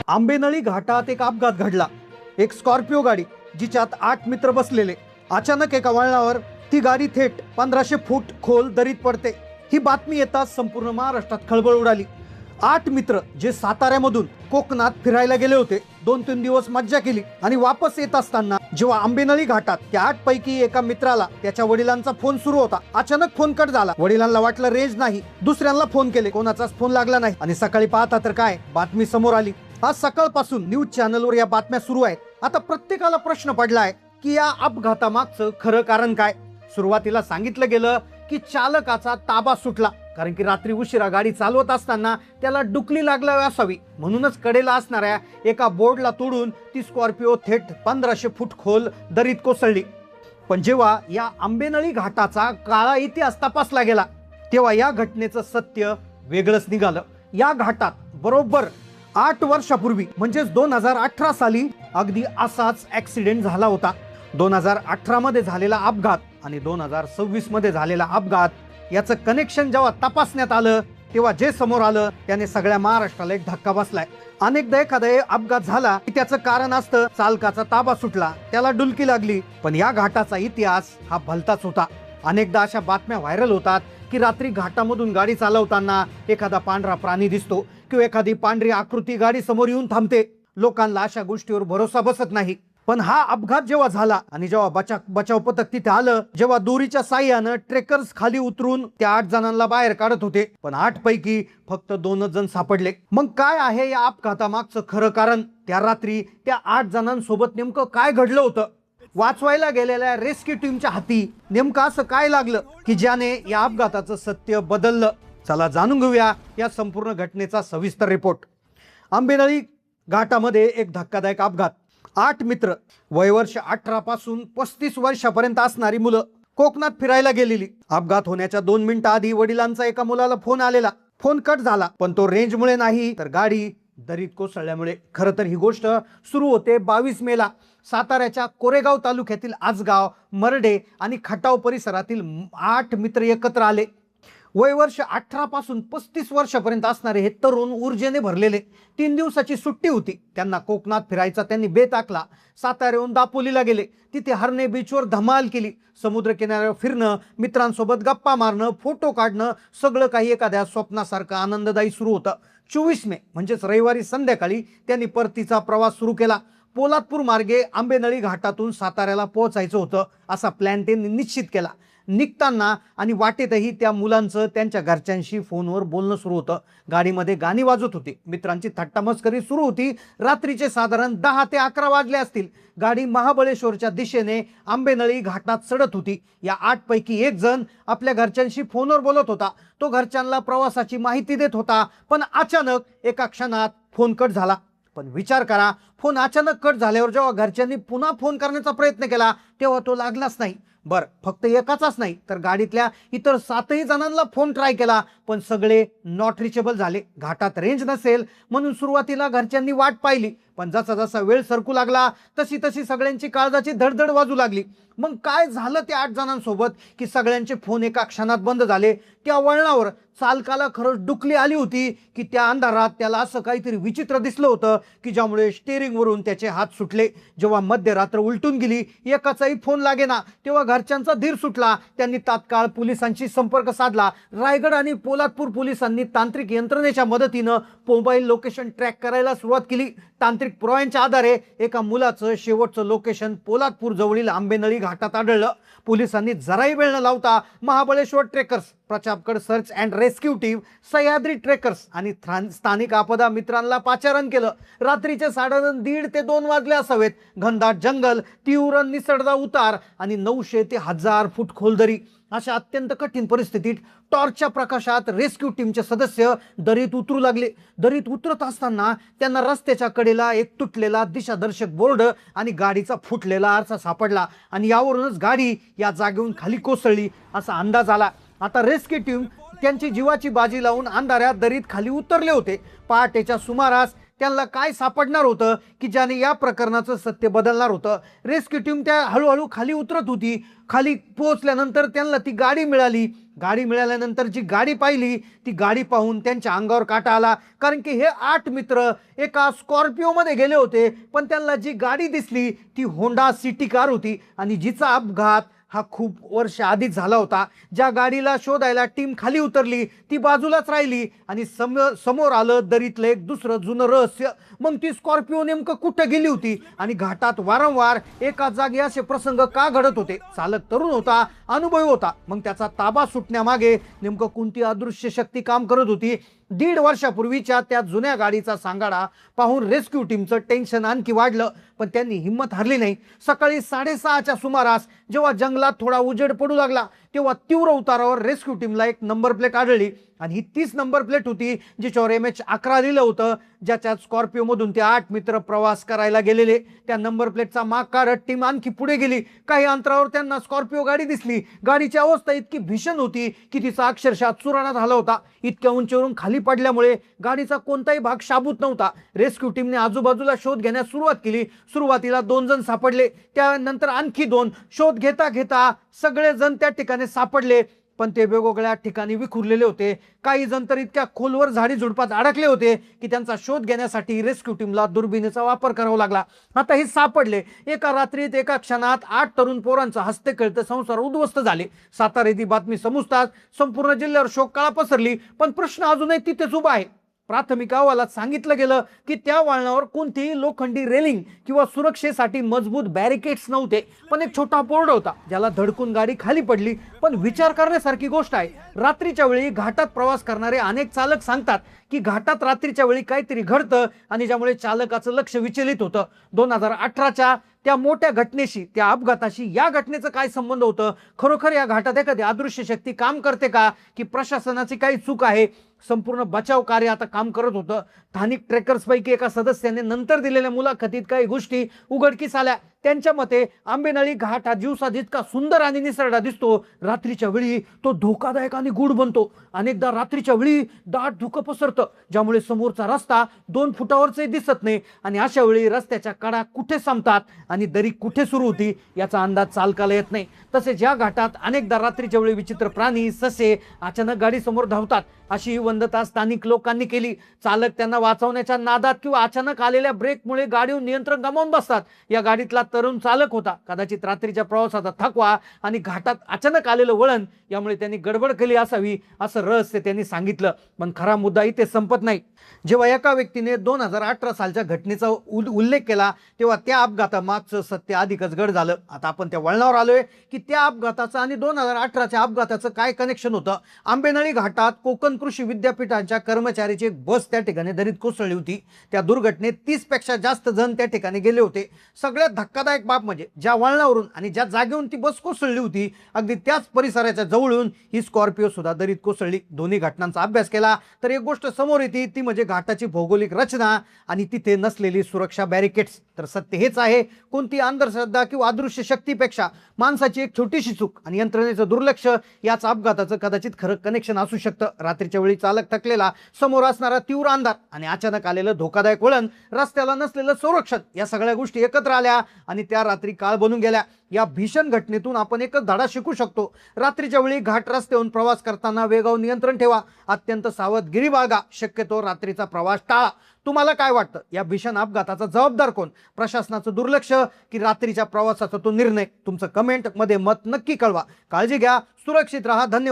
आंबेनळी घाटात एक अपघात घडला। एक स्कॉर्पिओ गाडी जिच्यात 8 मित्र बसलेले, अचानक एका वळणावर ती गाडी थेट 1500 फूट खोल दरीत पडते। ही बातमी येताच संपूर्ण महाराष्ट्रात खळबळ उडाली। 8 मित्र जे साताऱ्यामधून कोकणात फिरायला गेले होते, 2-3 दिवस मज्जा केली आणि वापस येत असताना जेव्हा आंबेनळी घाटात त्या 8 पैकी एका मित्राला त्याच्या वडिलांचा फोन सुरू होता, अचानक फोन कट झाला। वडिलांना वाटलं रेंज नाही, दुसऱ्यांना फोन केले, कोणाचाच फोन लागला नाही आणि सकाळी पाहता तर काय बातमी समोर आली। आज सकाळपासून न्यूज चॅनलवर या बातम्या सुरू आहेत। आता प्रत्येकाला प्रश्न पडलाय की या अपघातामागचं खरं कारण काय। सुरुवातीला सांगितलं गेलं की चालकाचा ताबा सुटला, कारण की रात्री उशिरा गाडी चालवत असताना त्याला डुकली लागला असावी, म्हणूनच कडेला असणाऱ्या एका बोर्डला तोडून ती स्कॉर्पिओ थेट 1500 फूट खोल दरीत कोसळली। पण जेव्हा या आंबेनळी घाटाचा काळा इतिहास तपासला गेला तेव्हा या घटनेचं सत्य वेगळंच निघालं। या घाटात बरोबर 8 वर्षापूर्वी म्हणजेच 2018 साली अगदी असाच ऍक्सिडेंट झाला होता। 2018 मध्ये झालेला अपघात आणि 2026 मध्ये झालेला अपघात याचं कनेक्शन जेव्हा तपासण्यात आलं तेव्हा जे समोर आलं त्याने सगळ्या महाराष्ट्राला एक धक्का बसलाय। अनेकदा एखादा अपघात झाला की त्याचं कारण असतं चालकाचा ताबा सुटला, त्याला डुलकी लागली, पण या घाटाचा इतिहास हा भलताच होता। अनेकदा अशा बातम्या व्हायरल होतात की रात्री घाटामधून गाडी चालवताना एखादा पांढरा प्राणी दिसतो किंवा एखादी पांढरी आकृती गाडी समोर येऊन थांबते। लोकांना अशा गोष्टीवर भरोसा बसत नाही, पण हा अपघात जेव्हा झाला आणि जेव्हा बचाव पथक तिथे आलं, जेव्हा दोरीच्या साह्यानं ट्रेकर्स खाली उतरून त्या 8 जणांना बाहेर काढत होते, पण 8 पैकी फक्त 2 जण सापडले। मग काय आहे या अपघातामागचं खरं कारण? त्या रात्री त्या 8 जणांसोबत नेमकं काय घडलं होतं? वाचवायला गेलेल्या रेस्क्यू टीमच्या हाती नेमकं असं काय लागलं की ज्याने या अपघाताचं सत्य बदललं? चला जाणून घेऊया या संपूर्ण घटनेचा सविस्तर रिपोर्ट। आंबेनळी घाटामध्ये एक धक्कादायक अपघात। 8 मित्र, वयवर्ष 18 पासून 35 वर्षापर्यंत असणारी मुलं कोकणात फिरायला गेलेली। अपघात होण्याच्या 2 मिनिटं आधी वडिलांचा एका मुलाला फोन आलेला। फोन कट झाला, पण तो रेंजमुळे नाही तर गाडी दरीत कोसळल्यामुळे। खरं तर ही गोष्ट सुरू होते 22 मेला साताऱ्याच्या कोरेगाव तालुक्यातील आजगाव, मरडे आणि खटाव परिसरातील 8 मित्र एकत्र आले। वयवर्ष 18 पासून 35 वर्षापर्यंत असणारे हे तरुण ऊर्जेने भरलेले। 3 दिवसाची सुट्टी होती, त्यांना कोकणात फिरायचा त्यांनी बेत आखला। साताऱ्याहून दापोलीला गेले, तिथे हरणे बीचवर धमाल केली। समुद्र किनाऱ्यावर फिरणं, मित्रांसोबत गप्पा मारणं, फोटो काढणं, सगळं काही एखाद्या स्वप्नासारखं आनंददायी सुरू होतं। 24 मे म्हणजेच रविवारी संध्याकाळी त्यांनी परतीचा प्रवास सुरू केला। पोलादपूर मार्गे आंबेनळी घाटातून साताऱ्याला पोहोचायचं होतं असा प्लॅन त्यांनी निश्चित केला। निघताना आणि वाटेतही त्या मुलांचं त्यांच्या घरच्यांशी फोनवर बोलणं सुरू होतं। गाडीमध्ये गाणी वाजत होती, मित्रांची थट्टामस्करी सुरू होती। रात्रीचे साधारण 10 ते 11 वाजले असतील। गाडी महाबळेश्वरच्या दिशेने आंबेनळी घाटात चढत होती। या 8 पैकी एक जण आपल्या घरच्यांशी फोनवर बोलत होता, तो घरच्यांना प्रवासाची माहिती देत होता। पण अचानक एका क्षणात फोन कट झाला। पण विचार करा, फोन अचानक कट झाल्यावर जेव्हा घरच्यांनी पुन्हा फोन करण्याचा प्रयत्न केला तेव्हा तो लागलाच नाही। फक्त एकाचाच नाही तर गाडीतल्या इतर 7ही जणांना फोन ट्राय केला, पण सगळे नॉट रिचेबल झाले। घाटात रेंज नसेल म्हणून सुरुवातीला घरच्यांनी वाट पाहिली, पण जसा जसा वेळ सरकू लागला तशी तशी सगळ्यांची काळजाची धडधड वाजू लागली। मग काय झालं त्या 8 जणांसोबत की सगळ्यांचे फोन एका क्षणात बंद झाले? त्या वळणावर चालकाला खरंच डुकली आली होती की त्या अंधारात त्याला असं काहीतरी विचित्र दिसलं होतं की ज्यामुळे स्टेअरिंगवरून त्याचे हात सुटले। जेव्हा मध्यरात्र उलटून गेली, एकाचाही फोन लागेना, तेव्हा घरच्यांचा धीर सुटला। त्यांनी तात्काळ पोलिसांशी संपर्क साधला। रायगड आणि पोलादपूर पोलिसांनी तांत्रिक यंत्रणेच्या मदतीनं मोबाईल लोकेशन ट्रॅक करायला सुरुवात केली। तांत्रिक पुराव्यांच्या आधारे एका मुलाचं शेवटचं लोकेशन पोलादपूर जवळील आंबेनळी घाटात आढळलं। पोलिसांनी जराही वेळ न लावता Mahabaleshwar trekkers, Pratapgad search and rescue team, Sahyadri trekkers आणि स्थानिक आपदा मित्रांना पाचारण केलं। रात्रीचे साधारण 1:30 ते 2 वाजले असावेत। घनदाट जंगल, तीव्र निसरडा उतार आणि 900 ते 1000 फूट खोल दरी, अशा अत्यंत कठीण परिस्थितीत टॉर्चच्या प्रकाशात रेस्क्यू टीमचे सदस्य दरीत उतरू लागले। दरीत उतरत असताना त्यांना रस्त्याच्या कडेला एक तुटलेला दिशादर्शक बोर्ड आणि गाडीचा फुटलेला आरसा सापडला आणि यावरूनच गाडी या जागेवरून खाली कोसळली असा अंदाज आला। आता रेस्क्यू टीम त्यांची जीवाची बाजी लावून अंधाऱ्यात दरीत खाली उतरले होते। पहाटेच्या सुमारास त्यांना काय सापडणार होतं की ज्याने या प्रकरणाचं सत्य बदलणार होतं? रेस्क्यू टीम त्या हळूहळू खाली उतरत होती। खाली पोहोचल्यानंतर त्यांना ती गाडी मिळाली। गाडी मिळाल्यानंतर जी गाडी पाहिली ती गाडी पाहून त्यांच्या अंगावर काटा आला, कारण की हे 8 मित्र एका स्कॉर्पिओमध्ये गेले होते, पण त्यांना जी गाडी दिसली ती होंडा सिटी कार होती आणि जिचा अपघात हा खूप वर्ष आधीच झाला होता. ज्या गाडीला शोधायला टीम खाली उतरली ती बाजूलाच राहिली आणि समोर आलं दरीतलं एक दुसरं जुनं रहस्य. मग ती स्कॉर्पिओ नेमकं कुठं गेली होती आणि घाटात वारंवार एका जागी असे प्रसंग का घडत होते? चालक तरुण होता, अनुभवी होता, मग त्याचा ताबा सुटण्यामागे नेमकं कोणती अदृश्य शक्ती काम करत होती? 1.5 वर्षापूर्वीच्या त्या जुन्या गाडीचा सांगाडा पाहून रेस्क्यू टीमचं टेन्शन आणखी वाढलं, पण त्यांनी हिंमत हरली नाही. सकाळी 6:30च्या सुमारास जेव्हा जंगलात थोडा उजेड पडू लागला तेव्हा तीव्र उतारावर रेस्क्यू टीमला एक नंबर प्लेट आढळली आणि ही 30 नंबर प्लेट होती जिच्यावर MH11 लिहिलं होतं, ज्याच्या स्कॉर्पिओमधून ते 8 मित्र प्रवास करायला गेलेले. त्या नंबर प्लेटचा माग काढत टीम आणखी पुढे गेली. काही अंतरावर त्यांना स्कॉर्पिओ गाडी दिसली. गाडीची अवस्था इतकी भीषण होती की तिचा अक्षरशः चुराणा झाला होता. इतक्या उंचीवरून खाली पडल्यामुळे गाडीचा कोणताही भाग शाबूत नव्हता. रेस्क्यू टीमने आजूबाजूला शोध घेण्यास सुरुवात केली. सुरुवातीला 2 जण सापडले, त्यानंतर आणखी 2. शोध घेता घेता सगळे जण त्या ठिकाणी सापडले, पण ते वेगवेगळ्या ठिकाणी विखुरलेले होते. काही जण तर इतक्या खोलवर झाडी झुडपात अडकले होते की त्यांचा शोध घेण्यासाठी रेस्क्यू टीमला दुर्बिणीचा वापर करावा लागला. आता हे सापडले. एका रात्रीत एका क्षणात 8 तरुण पोरांचा हस्तकळत संसार उद्ध्वस्त झाले. सातारा येथे बातमी समजताच संपूर्ण जिल्ह्यावर शोककळा पसरली. पण प्रश्न अजूनही तिथेच उभा आहे. प्राथमिक अहवालात सांगितलं गेलं की त्या वळणावर कोणतीही लोखंडी रेलिंग किंवा सुरक्षेसाठी मजबूत बॅरिकेड्स नव्हते, पण एक छोटा बोर्ड होता ज्याला धडकून गाडी खाली पडली. पण विचार करण्यासारखी गोष्ट आहे, रात्रीच्या वेळी घाटात प्रवास करणारे अनेक चालक सांगतात की घाटात रात्रीच्या वेळी काहीतरी घडतं आणि ज्यामुळे चालकाचं लक्ष विचलित होतं. 2018च्या त्या मोठ्या घटनेशी, त्या अपघाताशी या घटनेचं काय संबंध होतं? खरोखर या घाटात एखादी अदृश्य शक्ती काम करते का, की प्रशासनाची काही चूक आहे? संपूर्ण बचाव कार्य आता काम करत होतं. स्थानिक ट्रेकर्स पैकी एका सदस्याने नंतर दिलेल्या मुलाखतीत काही गोष्टी उघडकीस आल्या. त्यांच्या मते आंबेनळी घाट हा दिवसा जितका सुंदर आणि निसरडा दिसतो, रात्रीच्या वेळी तो धोकादायक आणि गूढ बनतो. अनेकदा रात्रीच्या वेळी दाट धुकं पसरतं, ज्यामुळे समोरचा रस्ता 2 फुटावरचही दिसत नाही आणि अशा वेळी रस्त्याच्या कडा कुठे संपतात आणि दरी कुठे सुरू होती याचा अंदाज चालकाला येत नाही. तसेच या घाटात अनेकदा रात्रीच्या वेळी विचित्र प्राणी, ससे अचानक गाडी समोर धावतात. अशी वंदता स्थानिक लोकांनी केली. चालक त्यांना वाचवण्याच्या नादात किंवा अचानक आलेल्या ब्रेकमुळे गाडीवर नियंत्रण गमावून बसतात. या गाडीतला तरुण चालक होता. कदाचित रात्रीच्या प्रवासाचा थकवा आणि घाटात अचानक आलेलं वळण यामुळे त्यांनी गडबड केली असावी, असं रहस्य त्यांनी सांगितलं. पण खरा मुद्दा इथे संपत नाही. जेव्हा एका व्यक्तीने 2018 सालच्या घटनेचा उल्लेख केला तेव्हा त्या अपघातामागचं सत्य अधिकच गड झालं. आता आपण त्या वळणावर आलोय की त्या अपघाताचं आणि 2018च्या अपघाताचं काय कनेक्शन होतं. आंबेनळी घाटात कोकण कृषी विद्यापीठाच्या कर्मचाऱ्याची एक बस त्या ठिकाणी दरीत कोसळली होती. त्या दुर्घटनेत 30 पेक्षा जास्त जण त्या ठिकाणी गेले होते. सगळ्यात धक्कादायक बाब म्हणजे ज्या वळणावरून आणि ज्या जागेवरून ती बस कोसळली होती अगदी त्याच परिसराच्या जवळून ही स्कॉर्पिओ सुद्धा दरीत कोसळली. दोन्ही घटनांचा अभ्यास केला तर एक गोष्ट समोर येते, ती म्हणजे घाटाची भौगोलिक रचना आणि तिथे नसलेली सुरक्षा बॅरिकेड्स. तर सत्य हेच आहे, कोणती अंधश्रद्धा किंवा अदृश्य शक्तीपेक्षा माणसाची एक छोटीशी चूक आणि यंत्रणेचं दुर्लक्ष याच अपघाताचं कदाचित खरं कनेक्शन असू शकतं. रात्रीच्या वेळी चालक थकलेला, समोर असणारा तीव्र अंधार आणि अचानक आलेलं धोकादायक वळण, रस्त्याला नसलेलं संरक्षण, या सगळ्या गोष्टी एकत्र आल्या आणि त्या रात्री काळ बनून गेल्या. या भीषण घटनेतून आपण एकच धडा शिकू शकतो. रात्रीच्या वेळी घाट रस्त्यावरून प्रवास करताना वेगावर नियंत्रण ठेवा, अत्यंत सावधगिरी बाळगा, शक्यतो रात्रीचा प्रवास टाळा. तुम्हाला काय वाटतं, या भीषण अपघाताचा जबाबदार कोण? प्रशासनाचं दुर्लक्ष की रात्रीच्या प्रवासाचा तो निर्णय? तुमचं कमेंट मध्ये मत नक्की कळवा. काळजी घ्या, सुरक्षित राहा. धन्यवाद.